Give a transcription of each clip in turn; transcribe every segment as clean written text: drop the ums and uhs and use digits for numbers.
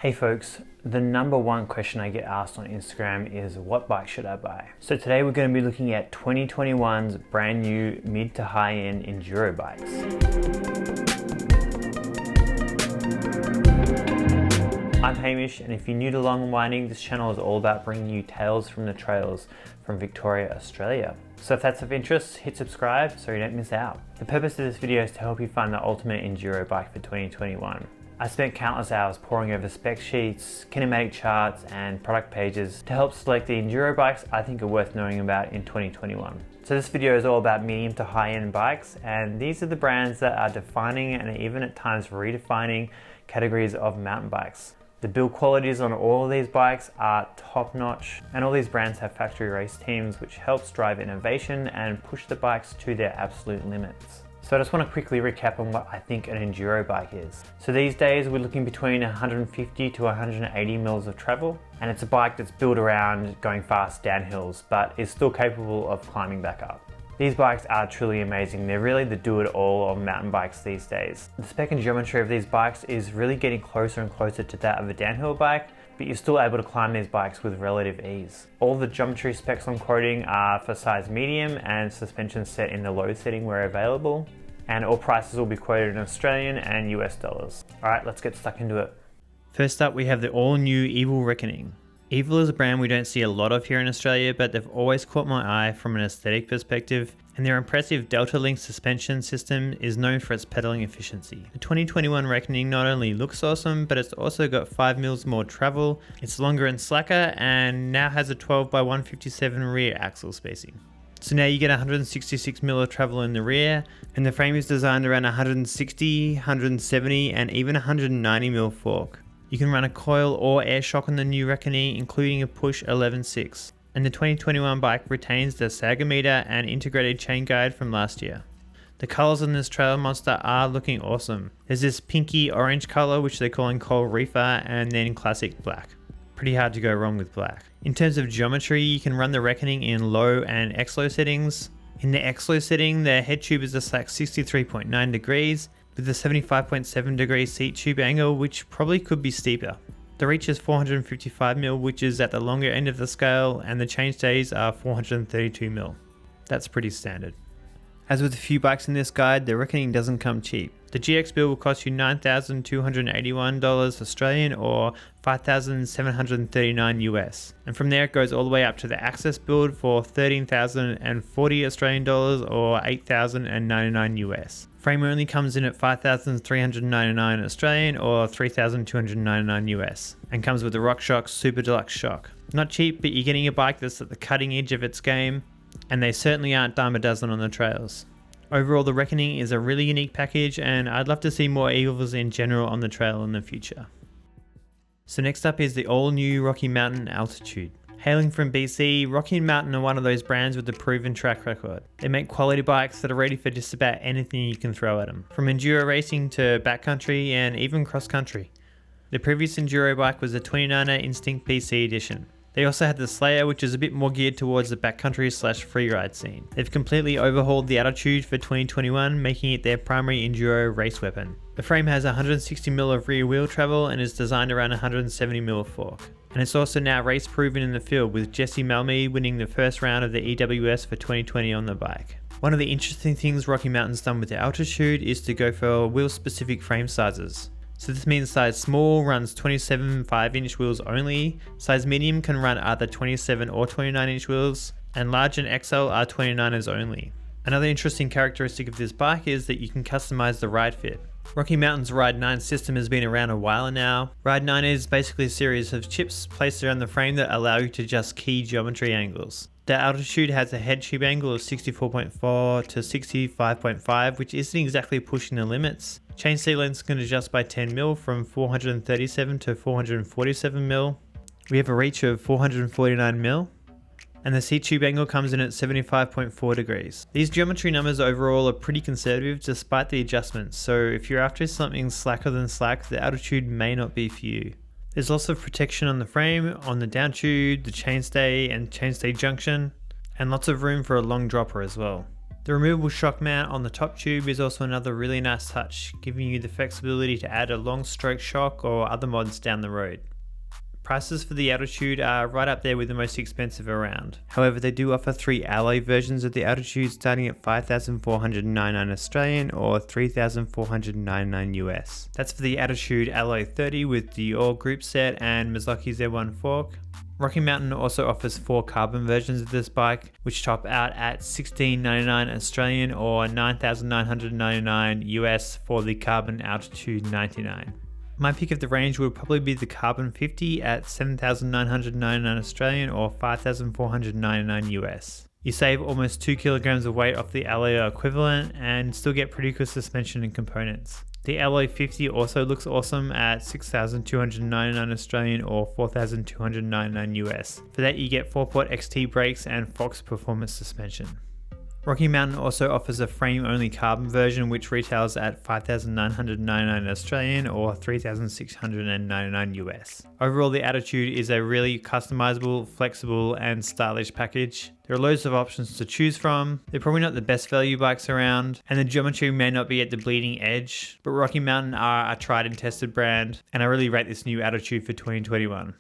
Hey folks, the number one question I get asked on Instagram is what bike should I buy? So today we're going to be looking at 2021's brand new mid to high end enduro bikes. I'm Hamish, and if you're new to Long and Winding, this channel is all about bringing you tales from the trails from Victoria, Australia. So if that's of interest, hit subscribe so you don't miss out. The purpose of this video is to help you find the ultimate enduro bike for 2021. I spent countless hours poring over spec sheets, kinematic charts, and product pages to help select the enduro bikes I think are worth knowing about in 2021. So this video is all about medium to high-end bikes, and these are the brands that are defining and even at times redefining categories of mountain bikes. The build qualities on all of these bikes are top-notch, and all these brands have factory race teams which helps drive innovation and push the bikes to their absolute limits. So I just want to quickly recap on what I think an enduro bike is. So these days we're looking between 150 to 180 mils of travel, and it's a bike that's built around going fast downhills but is still capable of climbing back up. These bikes are truly amazing. They're really the do-it-all of mountain bikes these days. The spec and geometry of these bikes is really getting closer and closer to that of a downhill bike, but you're still able to climb these bikes with relative ease. All the geometry specs I'm quoting are for size medium and suspension set in the low setting where available, and all prices will be quoted in Australian and US dollars. All right, let's get stuck into it. First up, we have the all-new Evil Reckoning. Evil is a brand we don't see a lot of here in Australia, but they've always caught my eye from an aesthetic perspective, and their impressive Delta Link suspension system is known for its pedaling efficiency. The 2021 Reckoning not only looks awesome, but it's also got 5 mils more travel, it's longer and slacker, and now has a 12x157 rear axle spacing. So now you get 166 mil of travel in the rear, and the frame is designed around 160, 170, and even 190 mil fork. You can run a coil or air shock on the new Reckoning, including a push 11.6. And the 2021 bike retains the Saga meter and integrated chain guide from last year. The colours on this trail monster are looking awesome. There's this pinky orange colour which they're calling Coral Reefer, and then classic black. Pretty hard to go wrong with black. In terms of geometry, you can run the Reckoning in low and X-Low settings. In the X-Low setting, the head tube is a slack 63.9 degrees, with a 75.7 degree seat tube angle, which probably could be steeper. The reach is 455mm, which is at the longer end of the scale, and the chainstays are 432mm. That's pretty standard. As with a few bikes in this guide, the Reckoning doesn't come cheap. The GX build will cost you $9,281 Australian or $5,739 US. And from there it goes all the way up to the Access build for $13,040 Australian dollars or $8,099 US. Frame only comes in at $5,399 Australian or $3,299 US, and comes with the RockShox Super Deluxe shock. Not cheap, but you're getting a bike that's at the cutting edge of its game, and they certainly aren't dime a dozen on the trails. Overall, the Reckoning is a really unique package, and I'd love to see more Evils in general on the trail in the future. So next up is the all-new Rocky Mountain Altitude. Hailing from BC, Rocky Mountain are one of those brands with a proven track record. They make quality bikes that are ready for just about anything you can throw at them, from enduro racing to backcountry and even cross-country. The previous enduro bike was the 29er Instinct BC edition. They also had the Slayer, which is a bit more geared towards the backcountry/freeride scene. They've completely overhauled the Altitude for 2021, making it their primary enduro race weapon. The frame has 160mm of rear wheel travel and is designed around 170mm fork. And it's also now race proven in the field, with Jesse Malmead winning the first round of the EWS for 2020 on the bike. One of the interesting things Rocky Mountain's done with the Altitude is to go for wheel specific frame sizes. So this means size small runs 27 5-inch wheels only, size medium can run either 27 or 29-inch wheels, and large and XL are 29ers only. Another interesting characteristic of this bike is that you can customize the ride fit. Rocky Mountain's Ride 9 system has been around a while now. Ride 9 is basically a series of chips placed around the frame that allow you to adjust key geometry angles. The Altitude has a head tube angle of 64.4 to 65.5, which isn't exactly pushing the limits. Chainstay lengths can adjust by 10mm from 437 to 447mm. We have a reach of 449mm. And the seat tube angle comes in at 75.4 degrees. These geometry numbers overall are pretty conservative despite the adjustments, so if you're after something slacker than slack, the Altitude may not be for you. There's lots of protection on the frame, on the down tube, the chainstay and chainstay junction, and lots of room for a long dropper as well. The removable shock mount on the top tube is also another really nice touch, giving you the flexibility to add a long stroke shock or other mods down the road. Prices for the Altitude are right up there with the most expensive around. However, they do offer 3 alloy versions of the Altitude starting at 5,499 Australian or 3,499 US. That's for the Altitude Alloy 30 with the All Group Set and Mazzocchi Z1 fork. Rocky Mountain also offers 4 carbon versions of this bike, which top out at 1,699 Australian or 9,999 US for the carbon Altitude 99. My pick of the range would probably be the Carbon 50 at 7,999 Australian or 5,499 US. You save almost 2 kilograms of weight off the alloy equivalent and still get pretty good suspension and components. The Alloy 50 also looks awesome at 6,299 Australian or 4,299 US. For that you get 4-port XT brakes and Fox performance suspension. Rocky Mountain also offers a frame-only carbon version which retails at 5,999 Australian or 3,699 US. Overall, the Altitude is a really customizable, flexible and stylish package. There are loads of options to choose from, they're probably not the best value bikes around, and the geometry may not be at the bleeding edge, but Rocky Mountain are a tried and tested brand, and I really rate this new Altitude for 2021.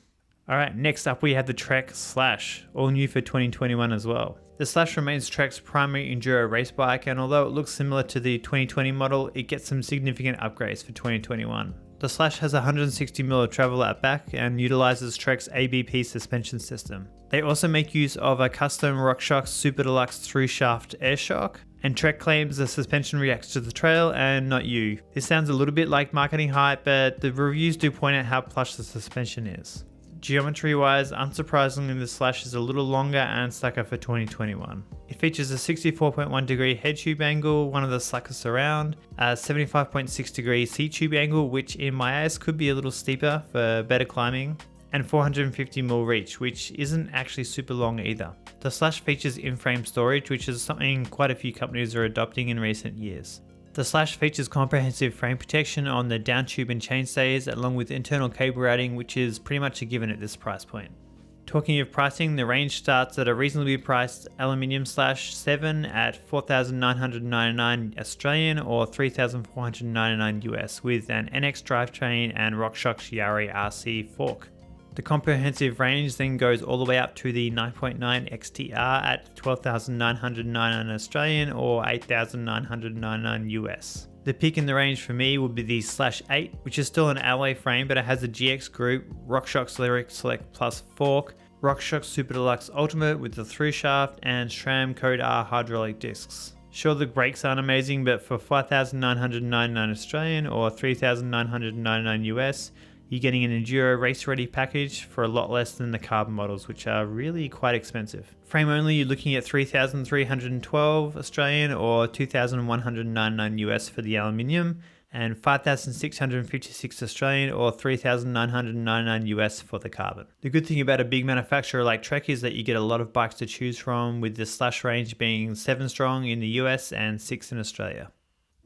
Alright, next up we have the Trek Slash, all new for 2021 as well. The Slash remains Trek's primary enduro race bike, and although it looks similar to the 2020 model, it gets some significant upgrades for 2021. The Slash has 160mm of travel at back and utilizes Trek's ABP suspension system. They also make use of a custom RockShox Super Deluxe through shaft air shock, and Trek claims the suspension reacts to the trail and not you. This sounds a little bit like marketing hype, but the reviews do point out how plush the suspension is. Geometry wise, unsurprisingly the Slash is a little longer and slacker for 2021. It features a 64.1 degree head tube angle, one of the slackest around, a 75.6 degree seat tube angle which in my eyes could be a little steeper for better climbing, and 450mm reach which isn't actually super long either. The Slash features in-frame storage which is something quite a few companies are adopting in recent years. The Slash features comprehensive frame protection on the down tube and chainstays along with internal cable routing which is pretty much a given at this price point. Talking of pricing, the range starts at a reasonably priced aluminium Slash 7 at 4,999 Australian or 3,499 US with an NX drivetrain and RockShox Yari RC fork. The comprehensive range then goes all the way up to the 9.9 XTR at 12,999 Australian or 8,999 US. The pick in the range for me would be the Slash 8, which is still an alloy frame but it has a GX group, RockShox Lyric Select Plus fork, RockShox Super Deluxe Ultimate with the through shaft and SRAM Code R hydraulic discs. Sure, the brakes aren't amazing, but for 5,999 Australian or 3,999 US, you're getting an Enduro race ready package for a lot less than the carbon models, which are really quite expensive. Frame only, you're looking at 3,312 Australian or 2,199 US for the aluminium, and 5,656 Australian or 3,999 US for the carbon. The good thing about a big manufacturer like Trek is that you get a lot of bikes to choose from, with the Slash range being 7 strong in the US and 6 in Australia.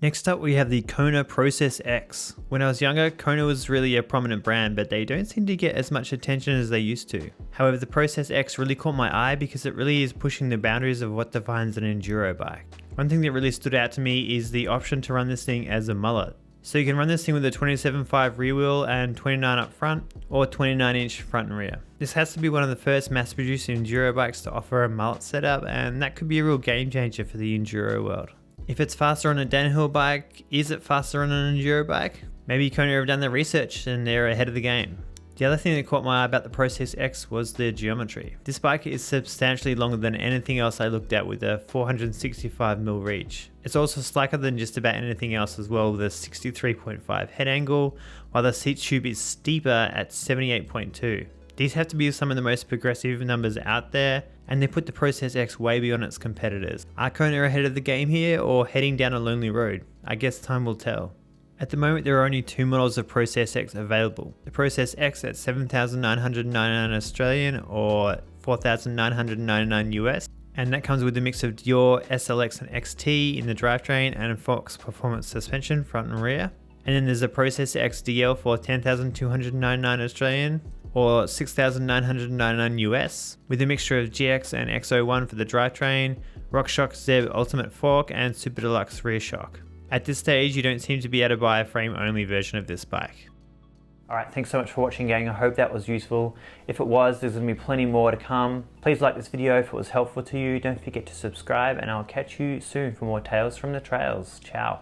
Next up we have the Kona Process X. When I was younger, Kona was really a prominent brand, but they don't seem to get as much attention as they used to. However, the Process X really caught my eye because it really is pushing the boundaries of what defines an enduro bike. One thing that really stood out to me is the option to run this thing as a mullet. So you can run this thing with a 27.5 rear wheel and 29 up front, or 29-inch front and rear. This has to be one of the first mass-produced enduro bikes to offer a mullet setup, and that could be a real game changer for the enduro world. If it's faster on a downhill bike, is it faster on an enduro bike? Maybe Kona have done their research and they're ahead of the game. The other thing that caught my eye about the Process X was the geometry. This bike is substantially longer than anything else I looked at with a 465mm reach. It's also slacker than just about anything else as well with a 63.5 head angle, while the seat tube is steeper at 78.2. These have to be some of the most progressive numbers out there, and they put the Process X way beyond its competitors. Are Kona ahead of the game here or heading down a lonely road? I guess time will tell. At the moment there are only 2 models of Process X available. The Process X at 7,999 Australian or 4,999 US, and that comes with a mix of Dior, SLX and XT in the drivetrain and Fox performance suspension front and rear. And then there's the Process X DL for 10,299 Australian or 6,999 US with a mixture of GX and X01 for the drivetrain, RockShox Zeb Ultimate Fork and Super Deluxe Rear Shock. At this stage, you don't seem to be able to buy a frame-only version of this bike. Alright, thanks so much for watching, gang. I hope that was useful. If it was, there's going to be plenty more to come. Please like this video if it was helpful to you. Don't forget to subscribe, and I'll catch you soon for more tales from the trails. Ciao.